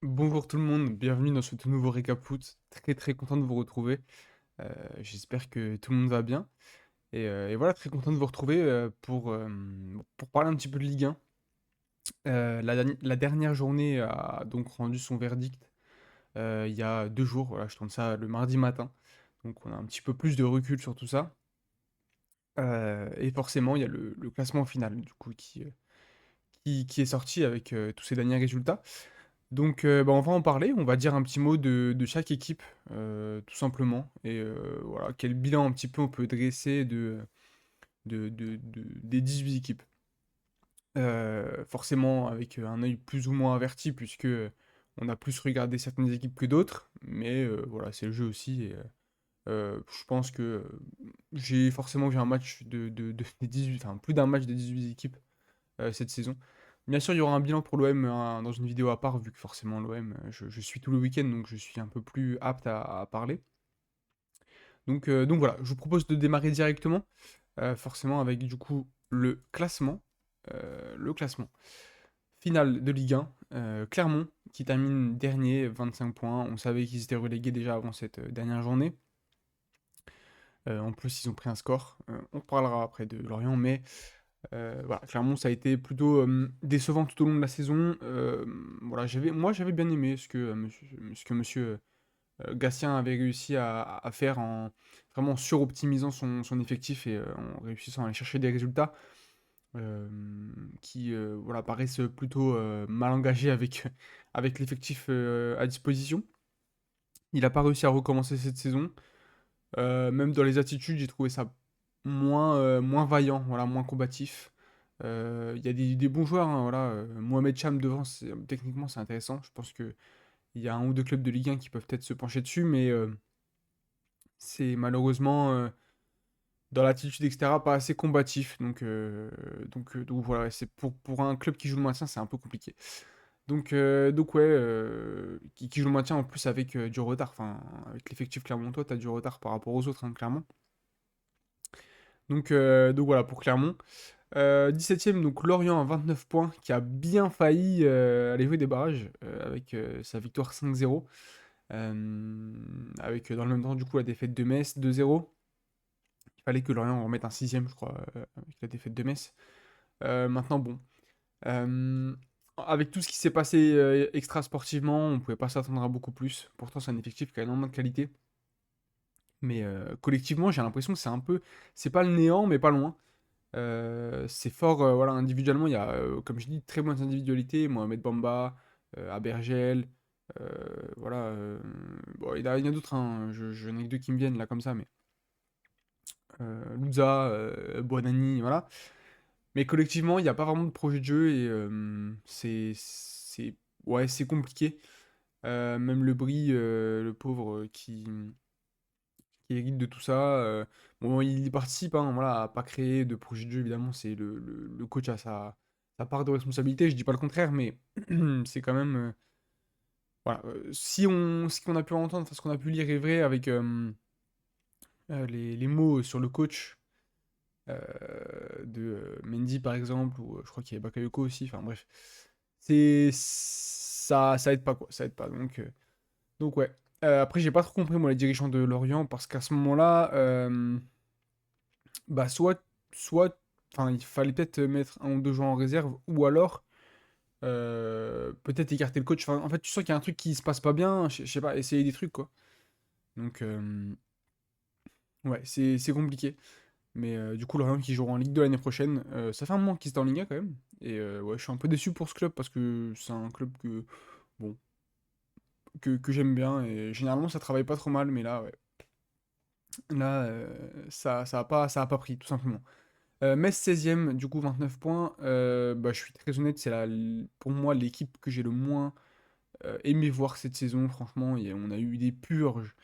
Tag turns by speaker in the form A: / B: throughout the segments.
A: Bonjour tout le monde, bienvenue dans ce tout nouveau récap foot. Très très content de vous retrouver. J'espère que tout le monde va bien. Et voilà, très content de vous retrouver pour parler un petit peu de Ligue 1. La dernière journée a donc rendu son verdict il y a 2 jours. Voilà, je tourne ça le mardi matin. Donc on a un petit peu plus de recul sur tout ça. Et forcément, il y a le classement final du coup qui est sorti avec tous ces derniers résultats. Donc, bah, on va en parler. On va dire un petit mot de chaque équipe, tout simplement. Et voilà, quel bilan un petit peu on peut dresser des 18 équipes. Forcément, avec un œil plus ou moins averti, puisque on a plus regardé certaines équipes que d'autres. Mais voilà, c'est le jeu aussi. Et je pense que j'ai forcément vu un match des 18, enfin plus d'un match des 18 équipes cette saison. Bien sûr, il y aura un bilan pour l'OM dans une vidéo à part, vu que forcément l'OM, je suis tout le week-end, donc je suis un peu plus apte à parler. Donc voilà, je vous propose de démarrer directement, forcément avec du coup le classement. Le classement final de Ligue 1. Clermont qui termine dernier, 25 points. On savait qu'ils étaient relégués déjà avant cette dernière journée. En plus, ils ont pris un score. On parlera après de Lorient, mais voilà, Clermont, ça a été plutôt décevant tout au long de la saison. Voilà, moi, j'avais bien aimé ce que monsieur Gatien avait réussi à faire en vraiment suroptimisant son effectif et en réussissant à aller chercher des résultats euh, qui voilà, paraissent plutôt mal engagés avec l'effectif à disposition. Il n'a pas réussi à recommencer cette saison. Même dans les attitudes, j'ai trouvé ça moins vaillant, voilà, moins combatif. Il y a des bons joueurs, hein, voilà. Mohamed Cham devant, techniquement c'est intéressant. Je pense qu'il y a un ou deux clubs de Ligue 1 qui peuvent peut-être se pencher dessus, mais c'est malheureusement dans l'attitude, etc., pas assez combatif. Donc voilà, c'est pour un club qui joue le maintien, c'est un peu compliqué. Donc ouais, qui joue le maintien en plus avec du retard. Enfin, avec l'effectif clermontois, t'as du retard par rapport aux autres, hein, clairement. Donc voilà pour Clermont. 17e, donc Lorient à 29 points, qui a bien failli aller jouer des barrages avec sa victoire 5-0. Avec dans le même temps, du coup, la défaite de Metz 2-0. Il fallait que Lorient en remette un sixième, je crois, avec la défaite de Metz. Maintenant, bon. Euh, Avec tout ce qui s'est passé extra sportivement, on pouvait pas s'attendre à beaucoup plus. Pourtant, c'est un effectif qui a énormément de qualité. Mais collectivement, j'ai l'impression que c'est pas le néant, mais pas loin. C'est fort, voilà, individuellement, il y a, comme je dis, très bonnes individualités. Mohamed Bamba, Abergel, euh, voilà. Bon, il y en a d'autres, hein, je n'ai que deux qui me viennent là comme ça, mais Louza, Buonanni, voilà. Mais collectivement, il n'y a pas vraiment de projet de jeu et ouais, c'est compliqué. Même le Brie, le pauvre, qui hérite de tout ça. Bon, il y participe, hein, voilà, à pas créer de projet de jeu, évidemment, c'est le coach a sa part de responsabilité, je dis pas le contraire, mais c'est quand même. Voilà, si ce qu'on a pu entendre, enfin, ce qu'on a pu lire est vrai avec les mots sur le coach de Mendy, par exemple, ou je crois qu'il y avait Bakayoko aussi, enfin bref. Ça aide pas, quoi, ça aide pas. Donc ouais. Après, j'ai pas trop compris, moi, les dirigeants de Lorient, parce qu'à ce moment-là, bah, soit, enfin, il fallait peut-être mettre un ou deux joueurs en réserve, ou alors, peut-être écarter le coach. Enfin, en fait, tu sens qu'il y a un truc qui se passe pas bien, je sais pas, essayer des trucs, quoi. Donc, ouais, c'est compliqué. Mais du coup, Lorient qui jouera en Ligue 2 l'année prochaine, ça fait un moment qu'ils étaient en Ligue 1 quand même. Et ouais, je suis un peu déçu pour ce club, parce que c'est un club bon, que j'aime bien, et généralement, ça travaille pas trop mal, mais là, ouais. Là, ça a pas pris, tout simplement. Metz 16e, du coup 29 points. Bah, je suis très honnête, pour moi l'équipe que j'ai le moins aimé voir cette saison. Franchement, on a eu des purges.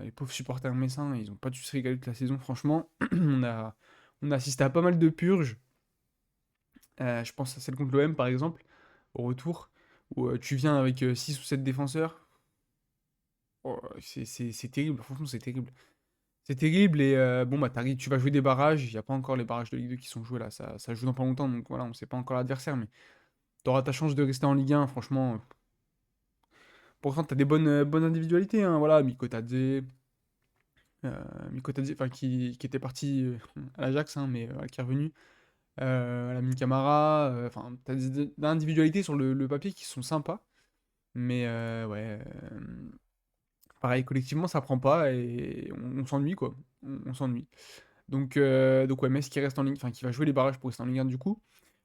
A: Les pauvres supporters messins, ils ont pas dû se régaler toute la saison. Franchement, on a assisté à pas mal de purges. Je pense à celle contre l'OM par exemple, au retour, où tu viens avec 6 ou 7 défenseurs. Oh, c'est terrible, franchement, c'est terrible. C'est terrible et bon bah tu vas jouer des barrages, il n'y a pas encore les barrages de Ligue 2 qui sont joués là, ça joue dans pas longtemps donc voilà, on sait pas encore l'adversaire mais tu auras ta chance de rester en Ligue 1 franchement, pourtant, tu as des bonnes individualités, hein, voilà, Mikotadze, enfin, qui était parti à l'Ajax, hein, mais qui est revenu. Lamine Camara, enfin, tu as des individualités sur le papier qui sont sympas, mais ouais, pareil, collectivement, ça prend pas et on s'ennuie, quoi. On s'ennuie. Donc ouais, Metz qui reste en ligne, enfin, qui va jouer les barrages pour rester en Ligue 1 du coup.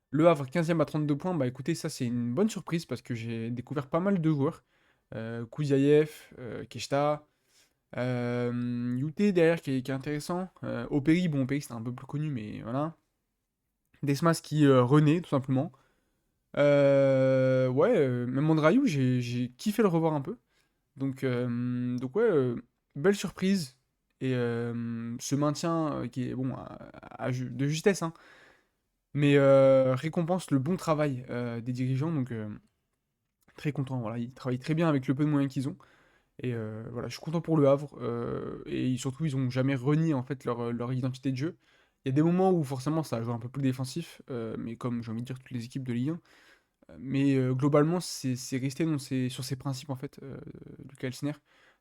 A: Le Havre 15e à 32 points, bah écoutez, ça c'est une bonne surprise parce que j'ai découvert pas mal de joueurs. Kouziaev, Keshta, Youté derrière qui est intéressant. Operi, bon, Operi c'était un peu plus connu, mais voilà. Desmas qui renaît tout simplement. Ouais, même Mondrayou, j'ai kiffé le revoir un peu. Donc ouais, belle surprise. Et ce maintien qui est bon de justesse, hein, mais récompense le bon travail des dirigeants. Donc très content. Voilà, ils travaillent très bien avec le peu de moyens qu'ils ont. Et voilà, je suis content pour le Havre. Et surtout, ils ont jamais renié en fait leur identité de jeu. Il y a des moments où forcément ça joue un peu plus défensif, mais comme j'ai envie de dire toutes les équipes de Ligue 1. Mais globalement, c'est resté sur ses principes en fait, Lucas Elsner.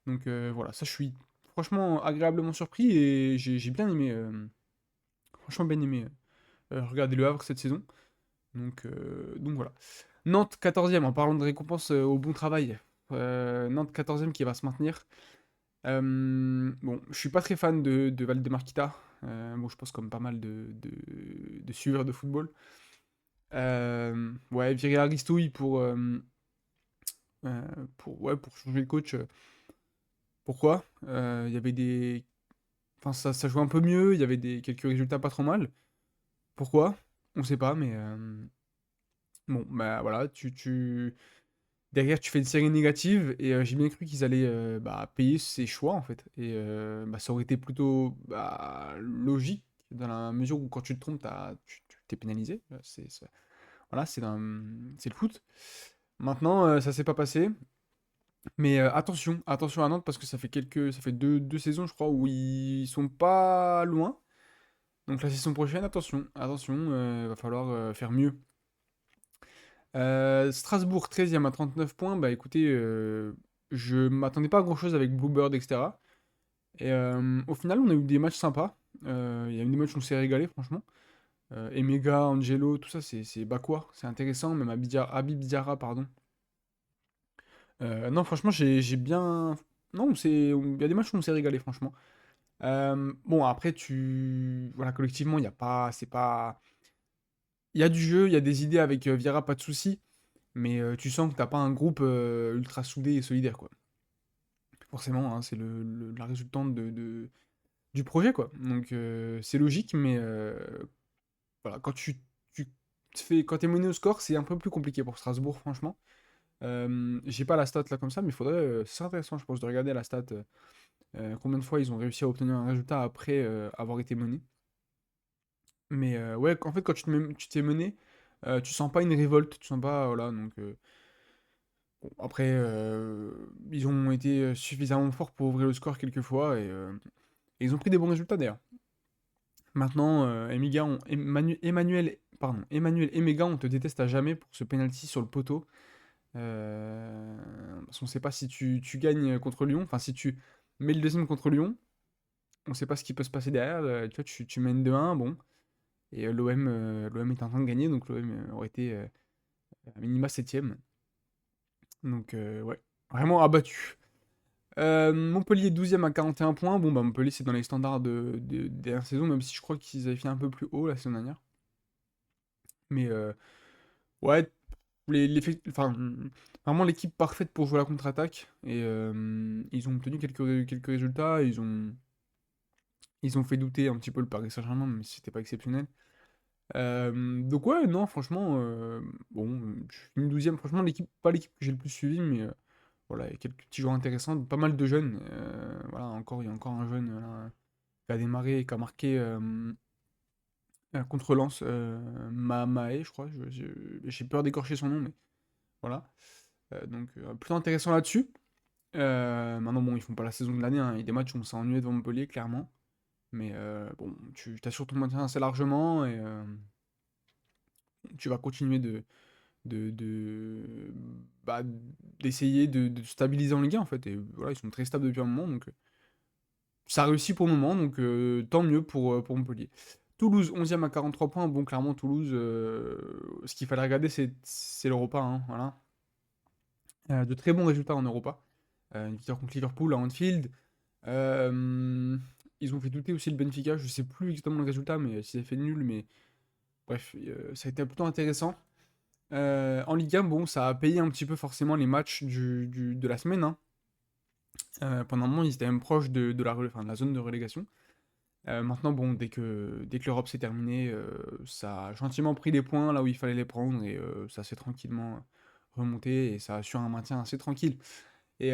A: Donc voilà, ça je suis franchement agréablement surpris et j'ai bien aimé, franchement bien aimé regarder Le Havre cette saison. Donc voilà. Nantes 14e, en parlant de récompense au bon travail. Nantes 14e qui va se maintenir. Bon, je suis pas très fan de Valdemar Kita. Bon, je pense comme pas mal de suiveurs de football. Ouais, virer Aristouille ouais, pour changer de coach. Pourquoi? Il y avait des. Enfin, ça jouait un peu mieux, il y avait quelques résultats pas trop mal. Pourquoi? On sait pas, mais bon, bah voilà, derrière tu fais une série négative et j'ai bien cru qu'ils allaient bah, payer ses choix en fait. Et bah, ça aurait été plutôt bah, logique dans la mesure où quand tu te trompes, tu t'es pénalisé. Voilà, c'est le foot. Maintenant, ça s'est pas passé. Mais attention à Nantes parce que ça fait deux saisons, je crois, où ils sont pas loin. Donc la saison prochaine, attention, va falloir faire mieux. Strasbourg 13e à 39 points, bah écoutez, je m'attendais pas à grand-chose avec Bluebird, etc. Et au final, on a eu des matchs sympas. Il y a eu des matchs où on s'est régalé, franchement. Emega, Angelo, tout ça, c'est bah quoi, c'est intéressant. Même Habib Diarra, pardon. Non, franchement, j'ai bien. Non, il y a des matchs où on s'est régalé, franchement. Bon, après, voilà, collectivement, il y a pas. C'est pas. Il y a du jeu, il y a des idées avec Vieira, pas de souci. Mais tu sens que t'as pas un groupe ultra soudé et solidaire, quoi. Forcément, hein, c'est la résultante du projet, quoi. Donc, c'est logique, mais voilà, tu quand t'es mené au score, c'est un peu plus compliqué pour Strasbourg, franchement. J'ai pas la stat là comme ça, mais il faudrait. C'est intéressant, je pense, de regarder la stat. Combien de fois ils ont réussi à obtenir un résultat après avoir été menés. Mais ouais, en fait, quand tu t'es mené, tu sens pas une révolte, tu sens pas. Voilà, donc. Bon, après, ils ont été suffisamment forts pour ouvrir le score quelques fois et ils ont pris des bons résultats d'ailleurs. Maintenant, Emmanuel et Mega, on te déteste à jamais pour ce penalty sur le poteau. Parce qu'on sait pas si tu gagnes contre Lyon, enfin si tu mets le deuxième contre Lyon, on sait pas ce qui peut se passer derrière. Tu vois, tu mènes 2-1, bon. Et l'OM est en train de gagner, donc l'OM aurait été à minima 7ème. Donc ouais, vraiment abattu. Montpellier 12e à 41 points. Bon, bah Montpellier, c'est dans les standards des dernières saisons, même si je crois qu'ils avaient fait un peu plus haut la saison dernière. Mais ouais, enfin, vraiment l'équipe parfaite pour jouer à la contre-attaque. Et ils ont obtenu quelques résultats. Ils ont fait douter un petit peu le Paris Saint-Germain, mais c'était pas exceptionnel. Donc ouais, non, franchement, bon, je finis 12e. Franchement, pas l'équipe que j'ai le plus suivi, mais voilà, il y a quelques petits joueurs intéressants, pas mal de jeunes. Voilà, il y a encore un jeune là, qui a démarré et qui a marqué contre Lens, Mae, je crois. J'ai peur d'écorcher son nom, mais voilà. Donc plutôt intéressant là-dessus. Maintenant, bon, ils font pas la saison de l'année, hein. Il y a des matchs où on s'est ennuyé devant Montpellier, clairement. Mais bon, tu t'assures ton maintien assez largement et tu vas continuer de bah, d'essayer de stabiliser en Ligue 1 en fait. Et voilà, ils sont très stables depuis un moment, donc ça réussit pour le moment, donc tant mieux pour Montpellier. Toulouse, 11e à 43 points. Bon, clairement, Toulouse, ce qu'il fallait regarder, c'est l'Europa, hein, voilà. De très bons résultats en Europa. Une victoire contre Liverpool à Anfield. Euh, Ils ont fait douter aussi le Benfica. Je sais plus exactement le résultat, mais s'ils avaient fait nul, mais bref, ça a été plutôt intéressant. En Ligue 1, bon, ça a payé un petit peu forcément les matchs de la semaine, hein. Pendant un moment, ils étaient même proches enfin, de la zone de relégation. Maintenant, bon, dès que l'Europe s'est terminée, ça a gentiment pris les points là où il fallait les prendre et ça s'est tranquillement remonté et ça assure un maintien assez tranquille. Et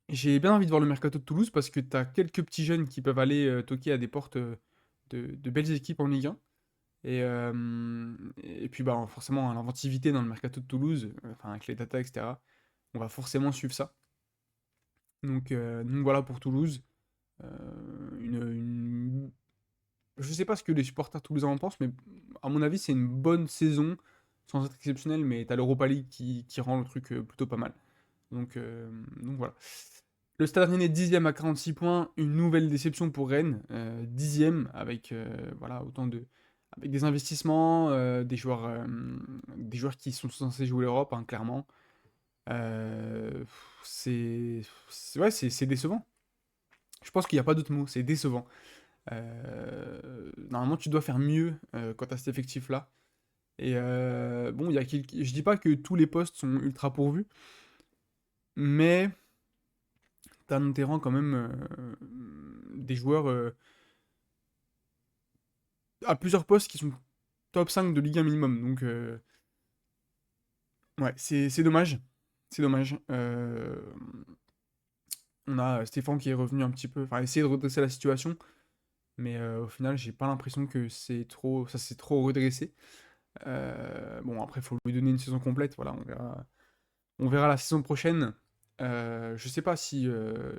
A: j'ai bien envie de voir le mercato de Toulouse parce que tu as quelques petits jeunes qui peuvent aller toquer à des portes de belles équipes en Ligue 1. Et puis, bah, forcément, hein, l'inventivité dans le mercato de Toulouse, enfin, avec les data, etc., on va forcément suivre ça. Donc voilà pour Toulouse. Je sais pas ce que les supporters toulousains en pensent, mais à mon avis, c'est une bonne saison, sans être exceptionnelle, mais t'as l'Europa League qui rend le truc plutôt pas mal. Donc voilà. Le Stade Rennais 10e à 46 points, une nouvelle déception pour Rennes, 10e avec voilà, avec des investissements, des joueurs qui sont censés jouer l'Europe, hein, clairement. Ouais, c'est décevant. Je pense qu'il n'y a pas d'autre mot, c'est décevant. Normalement, tu dois faire mieux quand tu as cet effectif-là. Et bon, je dis pas que tous les postes sont ultra pourvus, mais t'as dans tes rangs quand même des joueurs à plusieurs postes qui sont top 5 de Ligue 1 minimum. Donc, ouais, c'est dommage. C'est dommage. On a Stéphane qui est revenu un petit peu, enfin, essayer de redresser la situation, mais au final, j'ai pas l'impression que ça s'est trop redressé. Bon, après, il faut lui donner une saison complète. Voilà, on verra la saison prochaine. Je sais pas si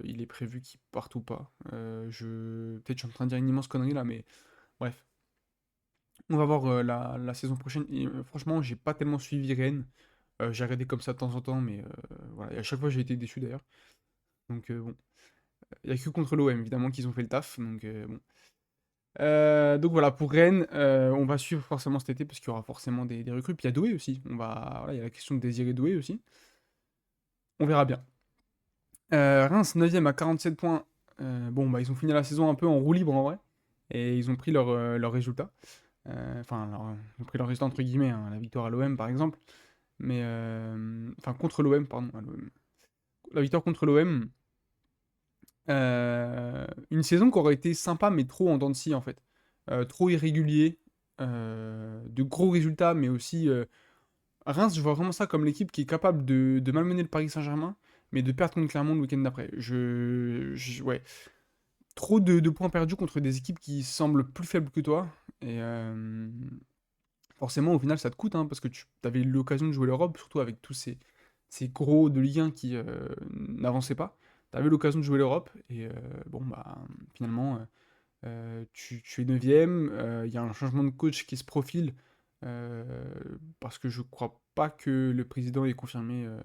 A: il est prévu qu'il parte ou pas. Peut-être je suis en train de dire une immense connerie là, mais bref. On va voir la saison prochaine. Et, franchement, j'ai pas tellement suivi Rennes. J'ai regardé comme ça de temps en temps, mais voilà. Et à chaque fois, j'ai été déçu d'ailleurs. Donc bon. Il n'y a que contre l'OM, évidemment, qu'ils ont fait le taf. Donc bon. Donc voilà, pour Rennes, on va suivre forcément cet été parce qu'il y aura forcément des recrues. Puis il y a Doué aussi. Voilà, il y a la question de Désiré Doué aussi. On verra bien. Reims 9e à 47 points. Bon, bah, ils ont fini la saison un peu en roue libre en vrai. Et ils ont pris leur résultat. Enfin, ils ont pris leur résultat entre guillemets, hein, la victoire à l'OM par exemple. Mais. Enfin, contre l'OM, pardon. La victoire contre l'OM. Une saison qui aurait été sympa, mais trop en dents de scie en fait. Trop irrégulier. De gros résultats, mais aussi. Reims, je vois vraiment ça comme l'équipe qui est capable de malmener le Paris Saint-Germain, mais de perdre contre Clermont le week-end d'après. Ouais. Trop de points perdus contre des équipes qui semblent plus faibles que toi. Et forcément, au final, ça te coûte, hein, parce que tu avais l'occasion de jouer l'Europe, surtout avec tous ces gros de Ligue 1 qui n'avançaient pas. Tu avais l'occasion de jouer l'Europe, et bon, bah, finalement, tu es 9ème. Il y a un changement de coach qui se profile, euh, parce que je crois pas que le président ait confirmé le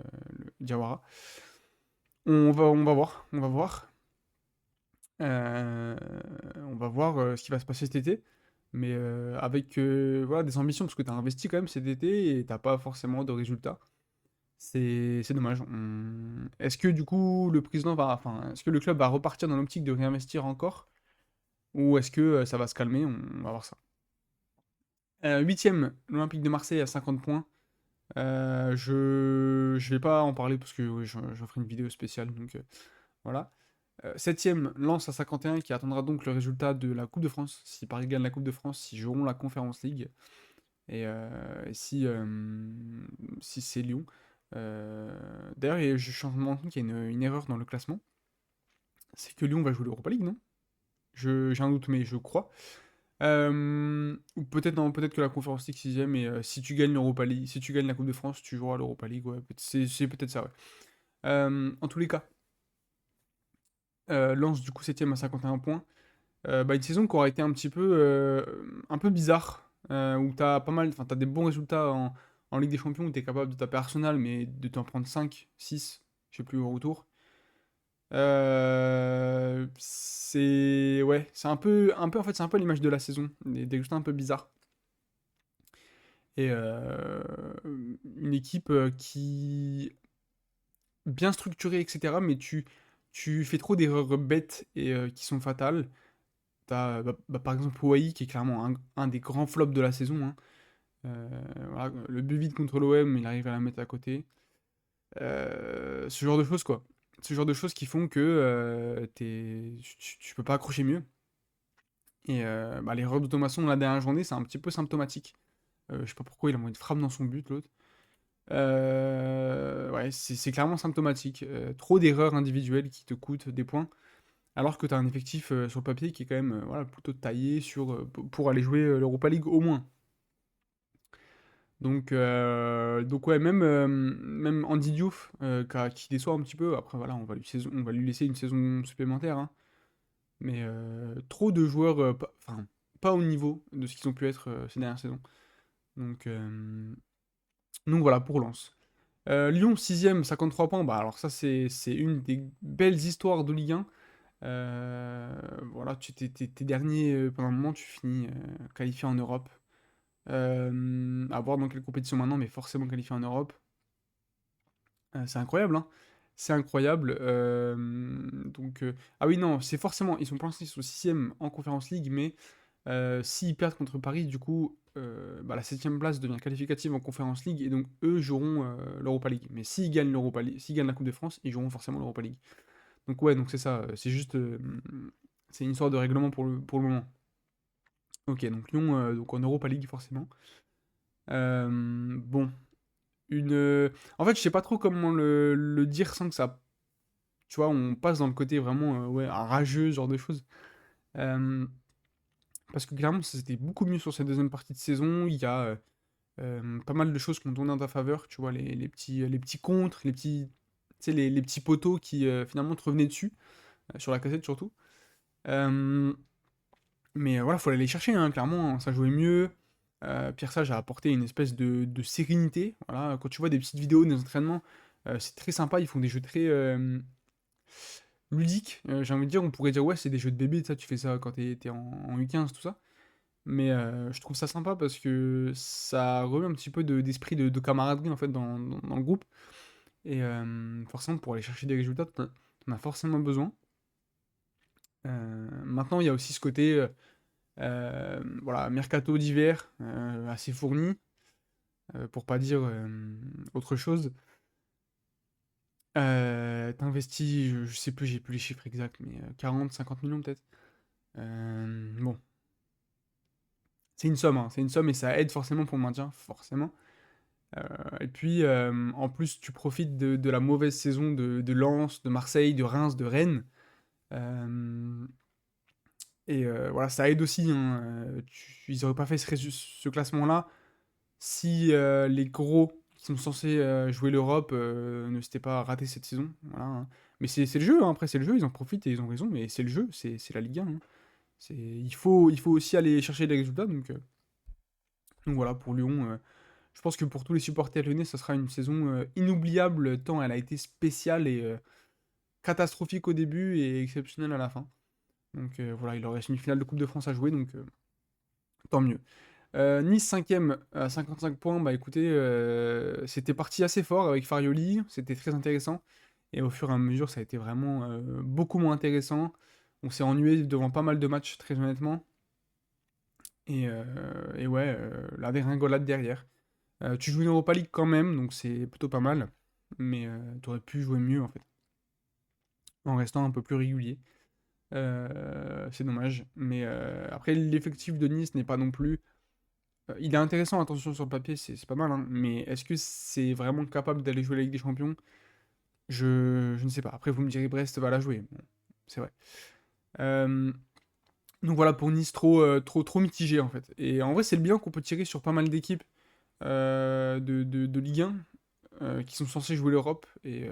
A: Diawara. On va voir, on va voir. Euh, on va voir ce qui va se passer cet été. Mais avec voilà, des ambitions, parce que tu as investi quand même cet été et t'as pas forcément de résultats. C'est dommage. Est-ce que du coup le président va. Enfin, est-ce que le club va repartir dans l'optique de réinvestir encore? Ou est-ce que ça va se calmer? On va voir ça. 8e, l'Olympique de Marseille à 50 points. Je vais pas en parler parce que oui, j'en ferai une vidéo spéciale. Donc voilà. 7e, Lens à 51 qui attendra donc le résultat de la Coupe de France. Si Paris gagne la Coupe de France, ils joueront la Conference League. Et si c'est Lyon. D'ailleurs, je suis en train de me rendre compte qu'il y a une erreur dans le classement. C'est que Lyon va jouer l'Europa League, non? J'ai un doute, mais je crois. Ou peut-être non, peut-être que la Conference League 6ème, et si tu gagnes l'Europa League, si tu gagnes la Coupe de France, tu joueras l'Europa League. Ouais, c'est peut-être ça, ouais. En tous les cas, Lens du coup 7ème à 51 points. Bah, une saison qui aura été un peu bizarre, où t'as pas mal, enfin t'as des bons résultats en Ligue des Champions où tu es capable de taper Arsenal, mais de t'en prendre 5, 6, je sais plus au retour. C'est ouais, c'est un peu en fait, c'est un peu l'image de la saison, des résultats un peu bizarres. Et une équipe qui bien structurée, etc. Mais tu fais trop d'erreurs bêtes et qui sont fatales. T'as, par exemple, Wai qui est clairement un des grands flops de la saison, hein. Euh, voilà, le but vide contre l'OM, il arrive à la mettre à côté. Ce genre de choses, quoi. Ce genre de choses qui font que tu peux pas accrocher mieux. Et l'erreur de Thomasson la dernière journée, c'est un petit peu symptomatique. Je sais pas pourquoi il a envoyé une frappe dans son but, l'autre. Ouais, c'est clairement symptomatique. Trop d'erreurs individuelles qui te coûtent des points, alors que tu as un effectif sur le papier qui est quand même voilà, plutôt taillé pour aller jouer l'Europa League au moins. Donc ouais, même Andy Diouf, qui déçoit un petit peu. Après, voilà, on va lui laisser une saison supplémentaire, hein. Mais trop de joueurs, enfin, pas au niveau de ce qu'ils ont pu être ces dernières saisons. Donc, euh, donc voilà, pour Lens. Lyon, 6ème, 53 points. Bah, alors ça, c'est une des belles histoires de Ligue 1. Voilà, t'es dernier pendant un moment, tu finis qualifié en Europe. À voir dans quelle compétition maintenant, mais forcément qualifié en Europe. C'est incroyable, hein. C'est incroyable. Ah oui, non, c'est forcément. Ils sont pour l'instant, ils sont 6ème en Conference League, mais s'ils perdent contre Paris, du coup, la 7ème place devient qualificative en Conference League, et donc eux joueront l'Europa League. Mais s'ils gagnent l'Europa League, s'ils gagnent la Coupe de France, ils joueront forcément l'Europa League. Donc ouais, donc c'est ça. C'est juste. C'est une histoire de règlement pour le moment. Ok, donc Lyon, donc en Europa League, forcément. Bon, en fait, je sais pas trop comment le dire sans que ça. Tu vois, on passe dans le côté vraiment ouais, rageux, ce genre de choses. Euh, Parce que clairement, ça c'était beaucoup mieux sur cette deuxième partie de saison. Il y a pas mal de choses qui ont tourné en ta faveur. Tu vois, les petits contres, tu sais, les petits poteaux qui finalement te revenaient dessus, sur la cassette surtout. Euh, mais voilà, faut aller les chercher, hein, clairement, hein, ça jouait mieux. Pierre Sage a apporté une espèce de sérénité. Voilà, quand tu vois des petites vidéos des entraînements, c'est très sympa. Ils font des jeux très ludiques. J'ai envie de dire, on pourrait dire, ouais, c'est des jeux de bébé, ça, tu fais ça quand t'es en U15, tout ça. Mais je trouve ça sympa parce que ça remet un petit peu d'esprit de camaraderie en fait dans le groupe. Et forcément, pour aller chercher des résultats, t'en as forcément besoin. Maintenant, il y a aussi ce côté voilà, mercato d'hiver assez fourni, pour pas dire autre chose. T'investis, je sais plus, j'ai plus les chiffres exacts, mais 40, 50 millions peut-être. Bon, c'est une somme, hein, c'est une somme et ça aide forcément pour le maintien, forcément. Et puis, en plus, tu profites de la mauvaise saison de Lens, de Marseille, de Reims, de Rennes. Euh, et voilà, ça aide aussi, hein. Ils n'auraient pas fait ce classement-là si les gros qui sont censés jouer l'Europe ne s'étaient pas ratés cette saison. Voilà, hein. Mais c'est le jeu, hein. Après c'est le jeu, ils en profitent et ils ont raison, mais c'est le jeu, c'est la Ligue 1, hein. Il faut aussi aller chercher des résultats, donc voilà, pour Lyon, je pense que pour tous les supporters lyonnais, ça sera une saison inoubliable, tant elle a été spéciale et catastrophique au début et exceptionnelle à la fin. Donc voilà, il leur reste une finale de Coupe de France à jouer, donc tant mieux. Nice 5ème à 55 points, bah écoutez, c'était parti assez fort avec Farioli, c'était très intéressant. Et au fur et à mesure, ça a été vraiment beaucoup moins intéressant. On s'est ennuyé devant pas mal de matchs, très honnêtement. Et ouais, la dégringolade derrière. Tu joues une Europa League quand même, donc c'est plutôt pas mal. Mais t'aurais pu jouer mieux en fait, en restant un peu plus régulier. C'est dommage. Mais après, l'effectif de Nice n'est pas non plus. Il est intéressant, attention sur le papier, c'est pas mal, hein. Mais est-ce que c'est vraiment capable d'aller jouer la Ligue des Champions? Je ne sais pas. Après, vous me direz, Brest va la jouer. Bon, c'est vrai. Euh, donc voilà, pour Nice, trop mitigé en fait. Et en vrai, c'est le bilan qu'on peut tirer sur pas mal d'équipes de Ligue 1 qui sont censés jouer l'Europe. Et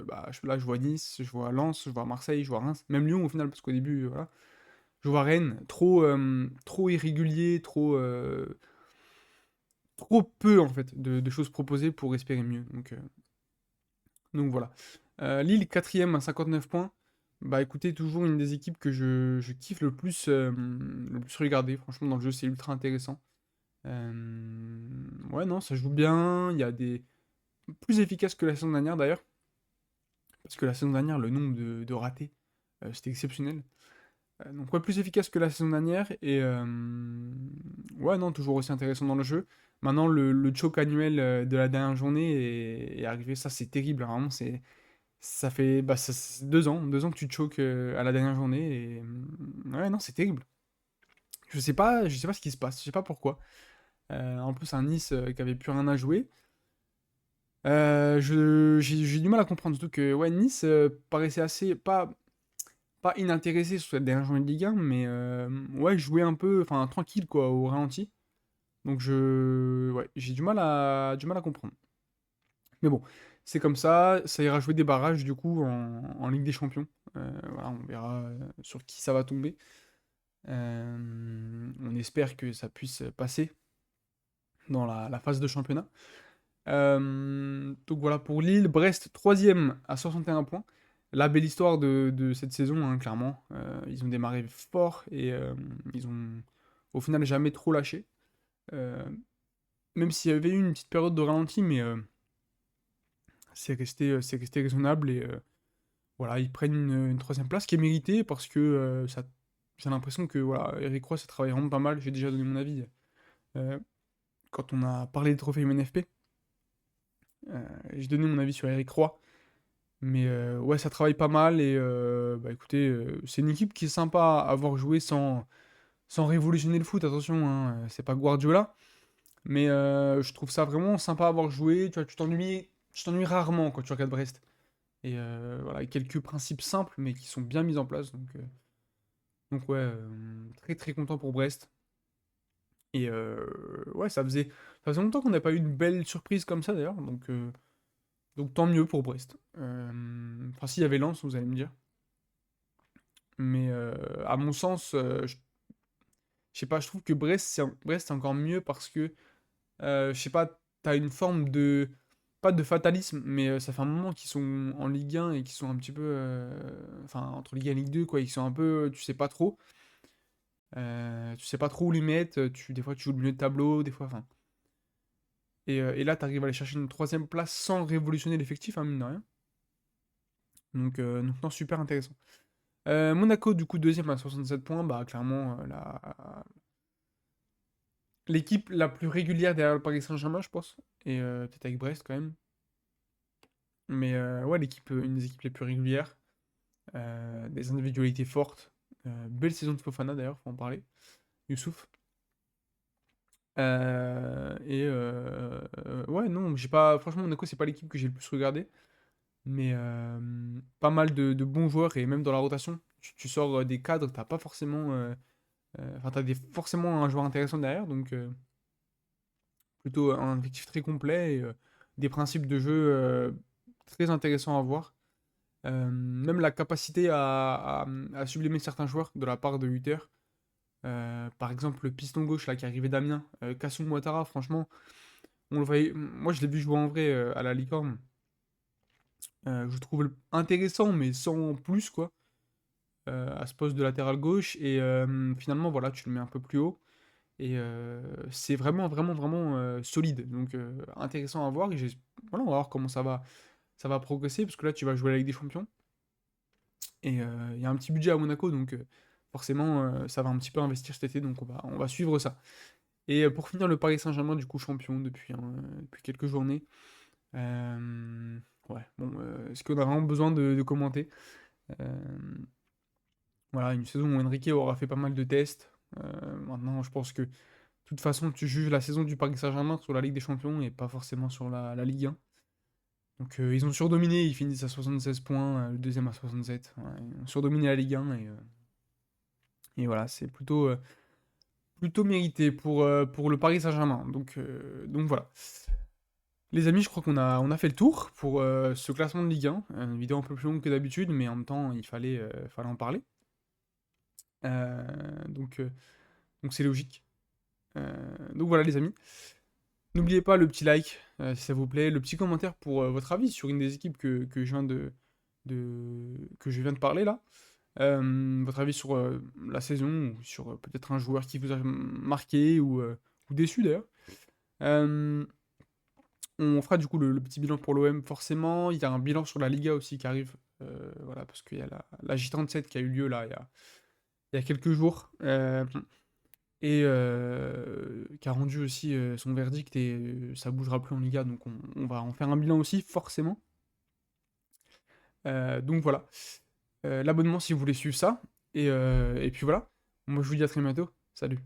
A: là, je vois Nice, je vois Lens, je vois Marseille, je vois Reims, même Lyon au final, parce qu'au début, voilà. Je vois Rennes, trop irrégulier, trop peu en fait de choses proposées pour espérer mieux. Donc voilà. Lille, quatrième à 59 points. Bah écoutez, toujours une des équipes que je kiffe le plus regarder. Franchement, dans le jeu, c'est ultra intéressant. Ouais, non, ça joue bien. Il y a des plus efficaces que la saison dernière d'ailleurs. Parce que la saison dernière, le nombre de ratés, c'était exceptionnel. Donc ouais, plus efficace que la saison dernière. Ouais, non, toujours aussi intéressant dans le jeu. Maintenant, le choke annuel de la dernière journée est arrivé. Ça, c'est terrible, hein. Vraiment, ça fait bah, 2 ans que tu te choques à la dernière journée. Ouais, non, c'est terrible. Je sais pas ce qui se passe. Je sais pas pourquoi. En plus, un Nice qui avait plus rien à jouer. J'ai du mal à comprendre, surtout que ouais, Nice paraissait assez pas inintéressé sur cette dernière journée de Ligue 1, mais ouais, jouait un peu, enfin tranquille quoi, au ralenti. Ouais, j'ai du mal à comprendre. Mais bon, c'est comme ça ira jouer des barrages du coup en Ligue des Champions. Voilà, on verra sur qui ça va tomber. On espère que ça puisse passer dans la phase de championnat. Donc voilà pour Lille. Brest, troisième à 61 points. La belle histoire de cette saison, hein, clairement. Ils ont démarré fort et ils ont au final jamais trop lâché. Euh, Même s'il y avait eu une petite période de ralenti, mais c'est resté raisonnable et voilà, ils prennent une troisième place qui est méritée parce que j'ai l'impression que voilà, Eric Roy, ça travaille vraiment pas mal. J'ai déjà donné mon avis euh, quand on a parlé des trophées MNFP. J'ai donné mon avis sur Eric Roy. Mais ouais, ça travaille pas mal et bah écoutez, c'est une équipe qui est sympa à avoir joué sans révolutionner le foot, attention, hein, c'est pas Guardiola, mais je trouve ça vraiment sympa à avoir joué. Tu vois, tu t'ennuies rarement quand tu regardes Brest. Et voilà, quelques principes simples mais qui sont bien mis en place. Donc ouais, très très content pour Brest. Et ouais, ça faisait longtemps qu'on n'a pas eu une belle surprise comme ça d'ailleurs, donc tant mieux pour Brest. Enfin, s'il y avait Lens, vous allez me dire. Mais à mon sens, je sais pas, je trouve que Brest, c'est encore mieux parce que, je sais pas, t'as une forme de, pas de fatalisme, mais ça fait un moment qu'ils sont en Ligue 1 et qu'ils sont un petit peu, enfin, entre Ligue 1 et Ligue 2, quoi, ils sont un peu, tu sais pas trop où les mettre, des fois tu joues le milieu de tableau, des fois, enfin. Et là, t'arrives à aller chercher une troisième place sans révolutionner l'effectif, hein, mine de rien. Donc non, super intéressant. Monaco, du coup, deuxième à 67 points, bah clairement, l'équipe la plus régulière derrière le Paris Saint-Germain, je pense. Et peut-être avec Brest quand même. Mais ouais, une des équipes les plus régulières. Des individualités fortes. Belle saison de Fofana d'ailleurs, faut en parler. Youssouf. Ouais, non, j'ai pas. Franchement, Monaco, c'est pas l'équipe que j'ai le plus regardé. Mais pas mal de bons joueurs et même dans la rotation. Tu sors des cadres, t'as pas forcément. Enfin, forcément un joueur intéressant derrière. Donc plutôt un effectif très complet et des principes de jeu très intéressants à voir. Même la capacité à sublimer certains joueurs de la part de Hutter. Par exemple, le piston gauche là, qui arrivait d'Amiens, Kassoum Ouattara, franchement, on le voyait. Moi, je l'ai vu jouer en vrai à la Licorne. Je le trouve intéressant, mais sans plus, quoi, à ce poste de latéral gauche. Et finalement, voilà, tu le mets un peu plus haut. Et c'est vraiment, vraiment, vraiment solide. Donc intéressant à voir. Voilà, on va voir comment ça va progresser. Parce que là, tu vas jouer à la Ligue des Champions. Et il y a un petit budget à Monaco. Donc forcément, ça va un petit peu investir cet été. Donc on va suivre ça. Et pour finir, le Paris Saint-Germain, du coup, champion depuis quelques journées. Ouais, bon, est-ce qu'on a vraiment besoin de commenter? Euh, voilà, une saison où Enrique aura fait pas mal de tests. Maintenant, je pense que de toute façon, tu juges la saison du Paris Saint-Germain sur la Ligue des Champions et pas forcément sur la Ligue 1. Donc ils ont surdominé, ils finissent à 76 points, le deuxième à 67. Voilà, ils ont surdominé la Ligue 1 et voilà, c'est plutôt mérité pour le Paris Saint-Germain. Donc voilà. Les amis, je crois qu'on a fait le tour pour ce classement de Ligue 1. Une vidéo un peu plus longue que d'habitude, mais en même temps, il fallait en parler. Donc c'est logique. Donc voilà les amis. N'oubliez pas le petit like, si ça vous plaît, le petit commentaire pour, votre avis sur une des équipes que je viens que je viens de parler là. Votre avis sur, la saison ou sur, peut-être un joueur qui vous a marqué ou déçu d'ailleurs. Hem, on fera du coup le petit bilan pour l'OM forcément. Il y a un bilan sur la Liga aussi qui arrive, voilà, parce qu'il y a la J37 qui a eu lieu là, il y a quelques jours, et qui a rendu aussi, son verdict et ça bougera plus en Liga, donc on va en faire un bilan aussi forcément. Donc voilà, l'abonnement si vous voulez suivre ça et puis voilà. Moi je vous dis à très bientôt. Salut.